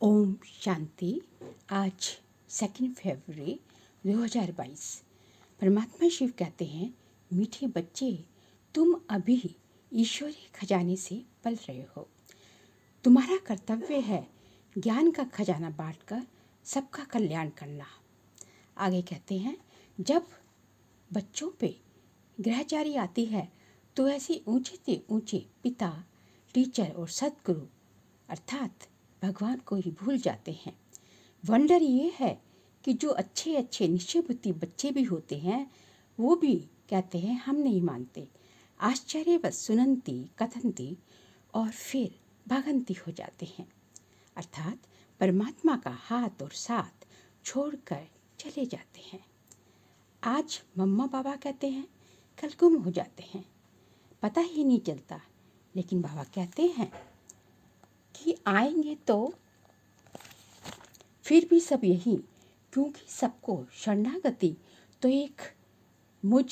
ओम शांति। आज 2 फरवरी 2022। परमात्मा शिव कहते हैं, मीठे बच्चे, तुम अभी ईश्वरीय खजाने से पल रहे हो। तुम्हारा कर्तव्य है ज्ञान का खजाना बांटकर सबका कल्याण करना। आगे कहते हैं, जब बच्चों पे ग्रहचारी आती है तो ऐसे ऊंचे से ऊंचे पिता, टीचर और सदगुरु अर्थात भगवान को ही भूल जाते हैं। वंडर ये है कि जो अच्छे अच्छे निश्चय बुद्धि बच्चे भी होते हैं वो भी कहते हैं हम नहीं मानते। आश्चर्यवश सुनंती कथंती और फिर भागंती हो जाते हैं, अर्थात परमात्मा का हाथ और साथ छोड़कर चले जाते हैं। आज मम्मा पापा कहते हैं, कल गुम हो जाते हैं, पता ही नहीं चलता। लेकिन बाबा कहते हैं कि आएंगे तो फिर भी सब यही, क्योंकि सबको शरणागति तो एक मुझ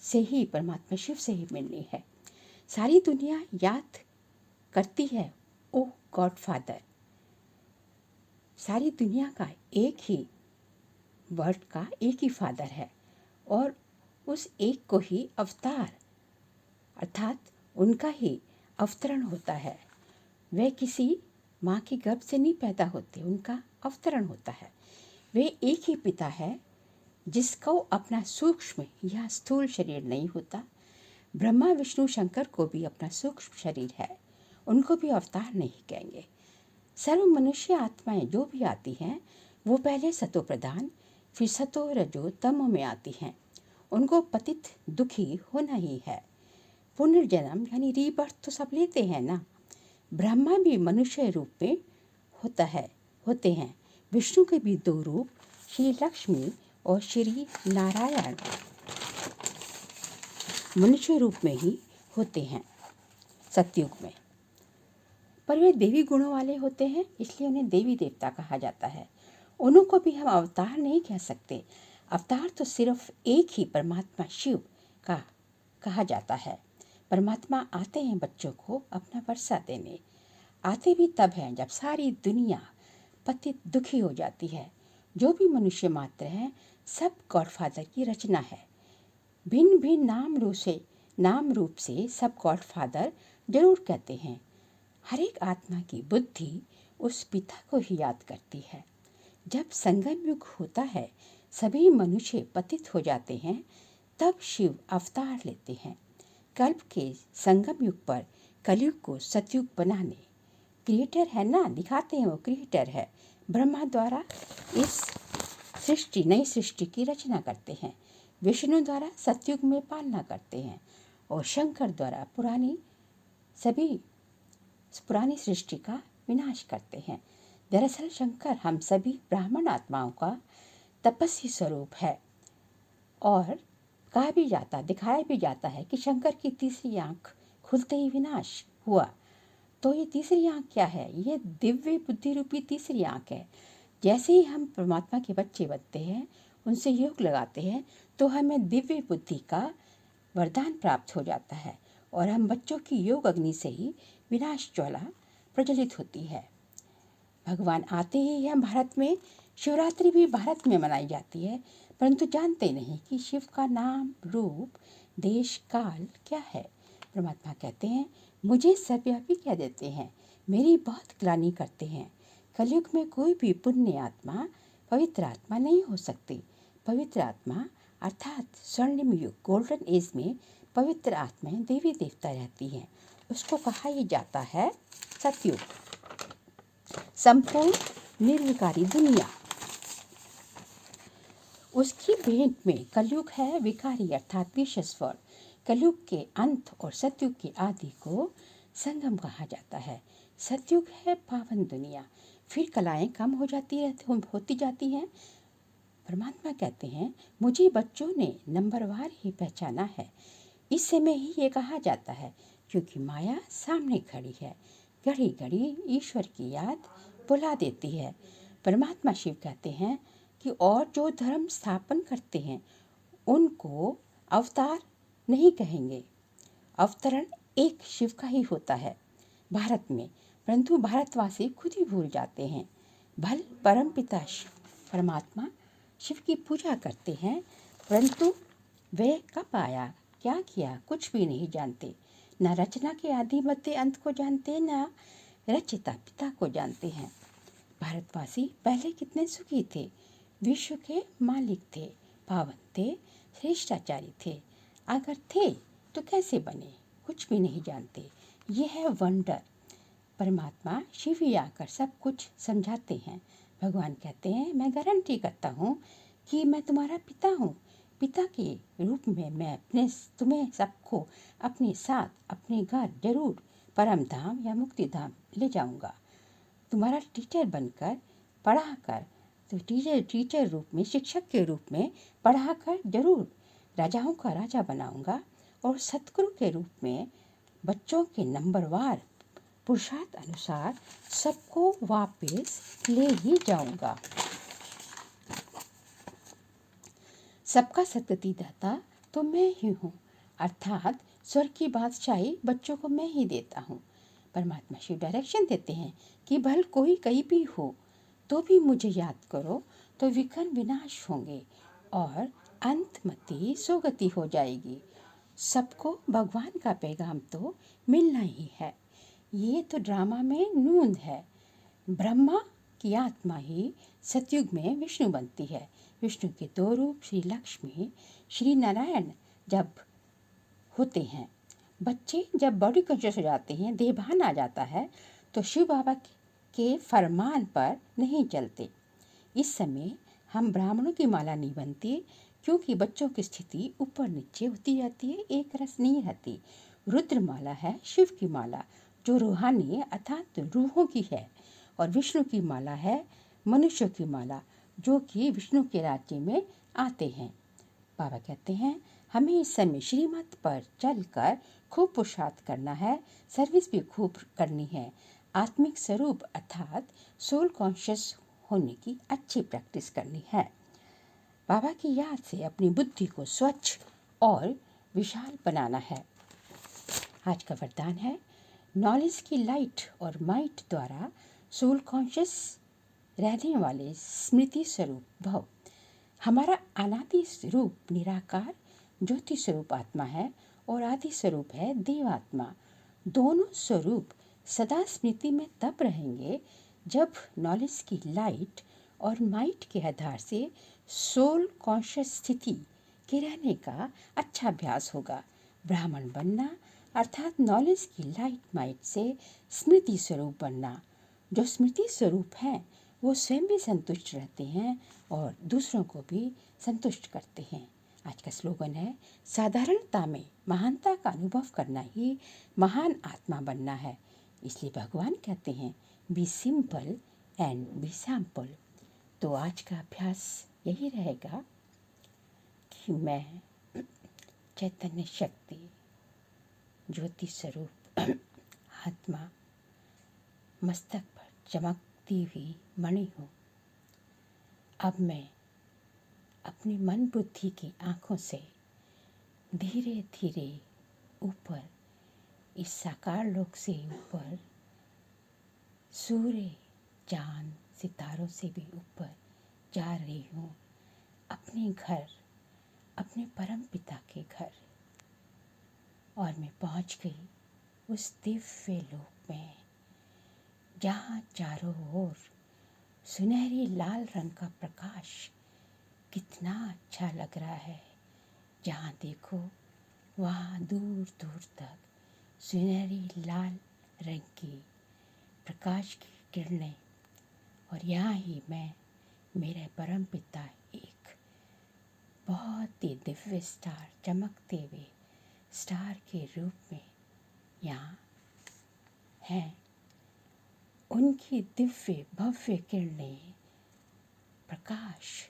से ही, परमात्मा शिव से ही मिलनी है। सारी दुनिया याद करती है ओ गॉड फादर। सारी दुनिया का एक ही वर्ड का एक ही फादर है और उस एक को ही अवतार अर्थात उनका ही अवतरण होता है। वे किसी माँ के गर्भ से नहीं पैदा होते, उनका अवतरण होता है। वे एक ही पिता है जिसको अपना सूक्ष्म या स्थूल शरीर नहीं होता। ब्रह्मा विष्णु शंकर को भी अपना सूक्ष्म शरीर है, उनको भी अवतार नहीं कहेंगे। सर्व मनुष्य आत्माएं जो भी आती हैं वो पहले सतो प्रधान फिर सतो रजो तमो में आती हैं। उनको पतित दुखी होना ही है। पुनर्जन्म यानी रीबर्थ तो सब लेते हैं ना। ब्रह्मा भी मनुष्य रूप में होते हैं। विष्णु के भी 2 रूप, श्री लक्ष्मी और श्री नारायण मनुष्य रूप में ही होते हैं सतयुग में। पर वे देवी गुणों वाले होते हैं, इसलिए उन्हें देवी देवता कहा जाता है। उनको भी हम अवतार नहीं कह सकते। अवतार तो सिर्फ एक ही परमात्मा शिव का कहा जाता है। परमात्मा आते हैं बच्चों को अपना वर्षा देने। आते भी तब हैं जब सारी दुनिया पतित दुखी हो जाती है। जो भी मनुष्य मात्र हैं सब गॉडफादर की रचना है। भिन्न भिन्न नाम रूप से सब गॉडफादर जरूर कहते हैं। हर एक आत्मा की बुद्धि उस पिता को ही याद करती है। जब संगम युग होता है, सभी मनुष्य पतित हो जाते हैं, तब शिव अवतार लेते हैं। कल्प के संगम युग पर कलयुग को सतयुग बनाने क्रिएटर है ना, दिखाते हैं वो क्रिएटर है। ब्रह्मा द्वारा इस नई सृष्टि की रचना करते हैं। विष्णु द्वारा सतयुग में पालना करते हैं और शंकर द्वारा पुरानी सृष्टि का विनाश करते हैं। दरअसल शंकर हम सभी ब्राह्मण आत्माओं का तपस्वी स्वरूप है और दिखाया भी जाता है कि शंकर की तीसरी आंख खुलते ही विनाश हुआ। तो ये तीसरी आंख क्या है? ये दिव्य बुद्धि रूपी तीसरी आंख है। जैसे ही हम परमात्मा के बच्चे बनते हैं, उनसे योग लगाते हैं, तो हमें दिव्य बुद्धि का वरदान प्राप्त हो जाता है और हम बच्चों की योग अग्नि से ही विनाश ज्वाला प्रज्वलित होती है। भगवान आते ही हम भारत में शिवरात्रि भी भारत में मनाई जाती है, परंतु जानते नहीं कि शिव का नाम, रूप, देश, काल क्या है। परमात्मा कहते हैं, मुझे सर्वव्यापी कह देते हैं, मेरी बहुत ग्लानि करते हैं। कलयुग में कोई भी पुण्य आत्मा पवित्र आत्मा नहीं हो सकती। पवित्र आत्मा अर्थात स्वर्णिम युग, गोल्डन एज में पवित्र आत्माएं देवी देवता रहती हैं। उसको कहा ही जाता है सतयुग, संपूर्ण निर्विकारी दुनिया। उसकी भेंट में कलयुग है विकारी अर्थात विश्वस्वर। कलयुग के अंत और सतयुग के आदि को संगम कहा जाता है। सतयुग है पावन दुनिया, फिर कलाएं कम होती जाती हैं। परमात्मा कहते हैं, मुझे बच्चों ने नंबरवार ही पहचाना है। इस समय ही ये कहा जाता है क्योंकि माया सामने खड़ी है। घड़ी घड़ी ईश्वर की याद बुला देती है। परमात्मा शिव कहते हैं कि और जो धर्म स्थापन करते हैं उनको अवतार नहीं कहेंगे। अवतरण एक शिव का ही होता है। भारत में परंतु भारतवासी खुद ही भूल जाते हैं। भल परमपिता परमात्मा शिव की पूजा करते हैं, परंतु वे कब आया, क्या किया, कुछ भी नहीं जानते। न रचना के आदि मध्य अंत को जानते, न रचयिता पिता को जानते हैं। भारतवासी पहले कितने सुखी थे, विश्व के मालिक थे, पावन थे, श्रेष्ठाचारी थे। अगर थे तो कैसे बने, कुछ भी नहीं जानते। यह है वंडर। परमात्मा शिव ही आकर सब कुछ समझाते हैं। भगवान कहते हैं, मैं गारंटी करता हूँ कि मैं तुम्हारा पिता हूँ। पिता के रूप में मैं तुम्हें सबको अपने साथ अपने घर जरूर परम धाम या मुक्ति धाम ले जाऊंगा। तुम्हारा टीचर बनकर पढ़ाकर, तो टीचर रूप में, शिक्षक के रूप में पढ़ाकर जरूर राजाओं का राजा बनाऊंगा, और सतगुरु के रूप में बच्चों के नंबरवार पुरुषार्थ अनुसार सबको वापस ले ही जाऊंगा। सबका सदगति दाता तो मैं ही हूँ, अर्थात स्वर्ग की बादशाही बच्चों को मैं ही देता हूँ। परमात्मा शिव डायरेक्शन देते हैं कि भल कोई कहीं भी हो तो भी मुझे याद करो, तो विघ्न विनाश होंगे और अंतमति सोगति हो जाएगी। सबको भगवान का पैगाम तो मिलना ही है। ये तो ड्रामा में नूंद है। ब्रह्मा की आत्मा ही सतयुग में विष्णु बनती है। विष्णु के दो रूप श्री लक्ष्मी, श्री नारायण जब होते हैं। बच्चे जब बॉडी कॉन्शियस हो जाते हैं, देहभान आ जाता है, तो शिव बाबा के फरमान पर नहीं चलते। इस समय हम ब्राह्मणों की माला नहीं बनती, क्योंकि बच्चों की स्थिति ऊपर नीचे होती जाती है, एक रस नहीं रहती। रुद्र माला है शिव की माला, जो रूहानी अर्थात रूहों की है, और विष्णु की माला है मनुष्यों की माला, जो कि विष्णु के राज्य में आते हैं। बाबा कहते हैं, हमें इस समय श्रीमत पर चलकर खूब पुरुषार्थ करना है, सर्विस भी खूब करनी है। आत्मिक स्वरूप अर्थात सोल कॉन्शियस होने की अच्छी प्रैक्टिस करनी है। बाबा की याद से अपनी बुद्धि को स्वच्छ और विशाल बनाना है। आज का वरदान है, नॉलेज की लाइट और माइट द्वारा सोल कॉन्शियस रहने वाले स्मृति स्वरूप भव। हमारा अनादि स्वरूप निराकार ज्योति स्वरूप आत्मा है, और आदि स्वरूप है देवात्मा। दोनों स्वरूप सदा स्मृति में तब रहेंगे जब नॉलेज की लाइट और माइट के आधार से सोल कॉन्शियस स्थिति के रहने का अच्छा अभ्यास होगा। ब्राह्मण बनना अर्थात नॉलेज की लाइट माइट से स्मृति स्वरूप बनना। जो स्मृति स्वरूप हैं वो स्वयं भी संतुष्ट रहते हैं और दूसरों को भी संतुष्ट करते हैं। आज का स्लोगन है, साधारणता में महानता का अनुभव करना ही महान आत्मा बनना है। इसलिए भगवान कहते हैं, be simple and be sample. तो आज का अभ्यास यही रहेगा कि मैं चैतन्य शक्ति ज्योति स्वरूप आत्मा मस्तक पर चमकती हुई मणि हूँ। अब मैं अपनी मन बुद्धि की आँखों से धीरे धीरे ऊपर, इस साकार लोक से ऊपर, सूर्य चांद सितारों से भी ऊपर जा रही हूँ, अपने घर, अपने परम पिता के घर। और मैं पहुँच गई उस दिव्य लोक में, जहाँ चारों ओर सुनहरी लाल रंग का प्रकाश कितना अच्छा लग रहा है। जहाँ देखो वहाँ दूर दूर तक सुनहरी लाल रंग की प्रकाश की किरणें, और यहाँ ही मैं, मेरे परम पिता एक बहुत ही दिव्य स्टार, चमकते हुए स्टार के रूप में यहाँ हैं। उनकी दिव्य भव्य किरणें, प्रकाश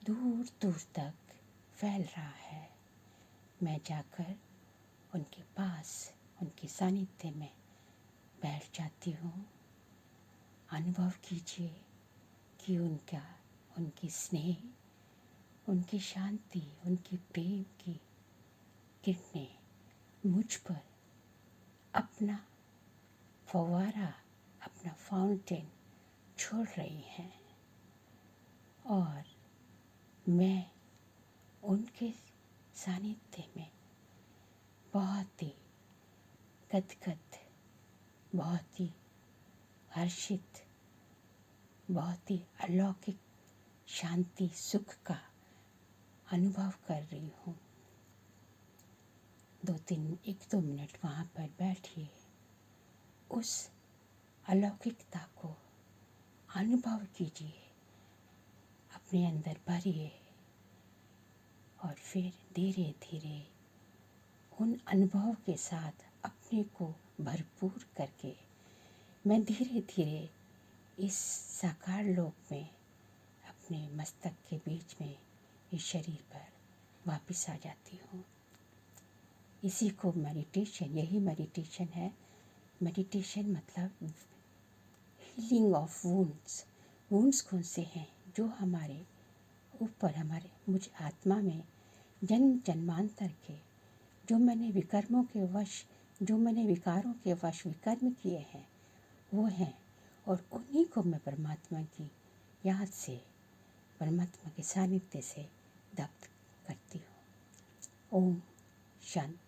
दूर दूर तक फैल रहा है। मैं जाकर उनके पास, उनके सानिध्य में बैठ जाती हूँ। अनुभव कीजिए कि उनकी स्नेह, उनकी शांति, उनकी प्रेम की किरणें मुझ पर अपना फव्वारा अपना फाउंटेन छोड़ रही हैं और मैं उनके सानिध्य में बहुत ही गदगद, बहुत ही हर्षित, बहुत ही अलौकिक शांति सुख का अनुभव कर रही हूँ। 1-2 मिनट वहाँ पर बैठिए, उस अलौकिकता को अनुभव कीजिए, अपने अंदर भरिए और फिर धीरे धीरे उन अनुभव के साथ अपने को भरपूर करके मैं धीरे धीरे इस साकार लोक में अपने मस्तक के बीच में इस शरीर पर वापस आ जाती हूँ। इसी को मेडिटेशन, यही मेडिटेशन है। मेडिटेशन मतलब हीलिंग ऑफ वुंड्स। वुंड्स कौन से हैं? जो हमारे ऊपर, हमारे मुझ आत्मा में जन्म जन्मांतर के, जो मैंने विकर्मों के वश, जो मैंने विकारों के वश विकर्म किए हैं, वो हैं। और उन्हीं को मैं परमात्मा की याद से, परमात्मा के सानिध्य से दग्ध करती हूँ। ओम शांति।